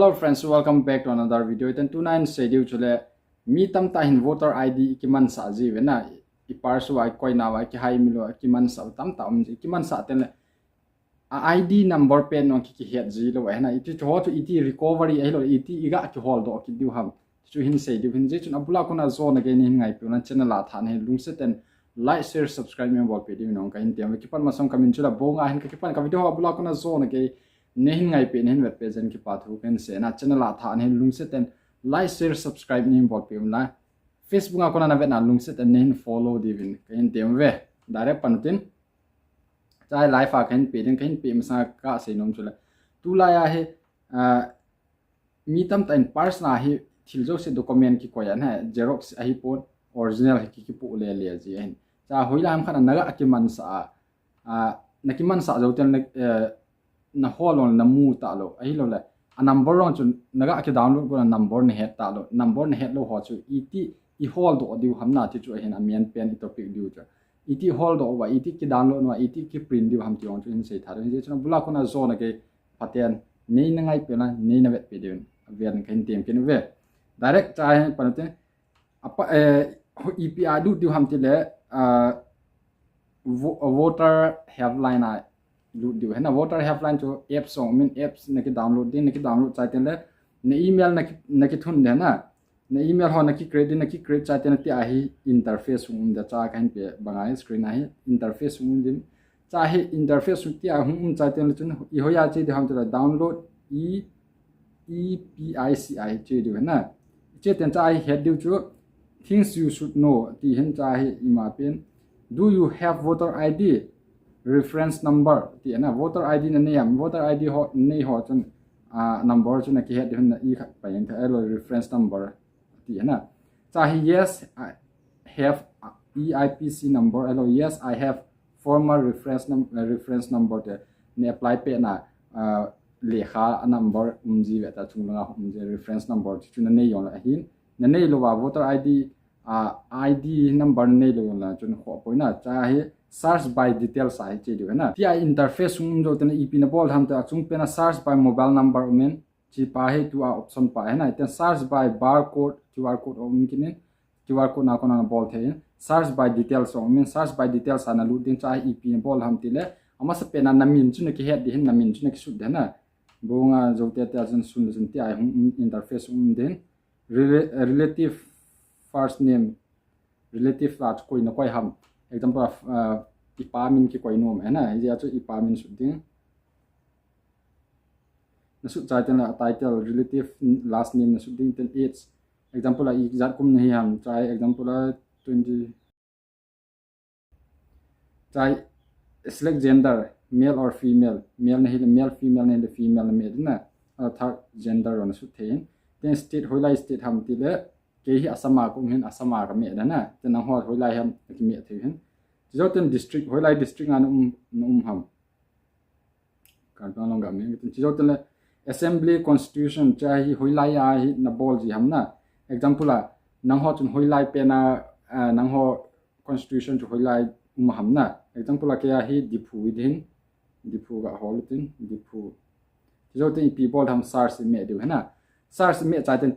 Hello friends, welcome back to another video. Iten 29 schedule chule mi tam ta hin voter ID kiman sa ji wena ipar su ai koi na wa ki hai milo kiman sa tam ta ji kiman sa ten ID number pen no ki het ji lo na iti to to iti recovery ai lo iti iga ki hold do ki du ham chu hin schedule hin je chun abula kuna zone again hin ngai pu na channel la than he lungse ten like share subscribe me bol pe di no ka hin tem ki pan masam kamin chula bonga hin ki pan ka video abula kuna zone again nehin ngai pe nehin web page ki pathu pen se na channel la tha ne lungse ten like share subscribe ni bot pe la Facebook akona na vet na lungse ten nehin follow divin kain tem ve direct panutin chai live a kain pe den kain pe masa ka se nom chula tu la ya he mi tam tain pars na hi thiljo se document ki koyan ha xerox a hi pon original ki pu le le ji hen cha hoilam khana naga akiman sa nakiman sa jo ten na holon na mu ta lo ai lo la a number on chu naga ke download ko number ne het ta lo number ne het lo ho chu iti I hold do diu hamna ti chu hen amian pen topic diu cha iti hold do wa iti ki download wa iti ki print diu ham ti on chu in sei thar je chu bula ko na zo na ke paten nei na ngai pe na nei na vet pe diu avian kan tem ken ve direct cha hen panate apa EPI diu ham ti le voter helpline a load diu hena voter helpline to apps song min apps na ki download chai ten le ne email na ki thun de na ne email ho na ki create chai ten ti a hi interface da cha kan pe bangai screen a hi interface din cha hi interface ti a chai ten chun I hoya che de ham to download EPICI che diu na che ten cha hi head diu chu things you should know ti hen cha hi ima pen do you have voter ID reference number ti na voter ID na name voter ID ho nei ho chun number chun ki het hun I kha pa yin tha reference number ti na cha hi yes I have EIPC number hello yes I have former reference number te ne apply pe na lekha number ji ve ta chung la reference number chun nei yon la hin na nei lo wa voter ID ID number nei lo la chun ho poina cha hi search by details ai che du na ti interface jo ten ep na bol ham ta chung pe na search by mobile number umen chi pa he tu option pa he na ten search by barcode QR code umen kin QR code na kona bol the search by details umen search by details ana lu din cha ep na bol ham ti le ama sa pe na namin chu na ki het di hin namin chu na ki su de na bonga jo te ta jan sun ti ai interface den relative first name relative la koi na koi ham example of ipamin ki koi nom na ya chu ipamin su ding na su chai ten title relative last name na su ding ten age example la exact kum nahi ham chai example la 20 chai select gender male or female male nahi male female nahi female na me na third gender on su thein then state hoilai state ham ti le ke hi asama kum hin asama ka me na ten ho hoilai ham ki me thein Chizoten district hoilai district an ham kan long ga me chizoten assembly constitution cha hi hoilai a hi na bol ji ham na example la nang ho chun hoilai pe na nang ho constitution chu hoilai ham na example la ke a hi dipu within dipu ga holutin dipu chizoten people ham sars me du na sars me cha ten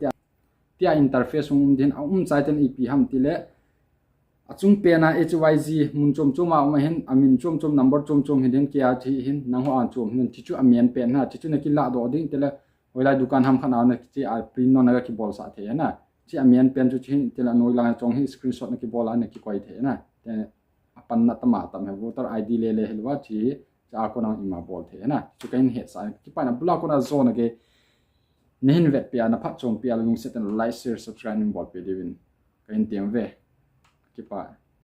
tia interface din cha ten ep ham ti le achung pe na HYG mun chom choma ma hen amin chom number chom hin ke a thi hin nang ho an chom hin chu amian pe na chu na ki la do ding tele hoila dukan ham khana na chi a print no na ki bol sa the na chi amian pen chu hin tele noi la chong hi screenshot na ki bol an ki koi the na te apan na tama tam he voter ID le helwa chi cha ko na ima bol the na chu kain he sa ki pa na block ko na zone ke nehin vet pe na phat chom pe lung set and like share subscribe nim bol pe devin kain tem ve Keep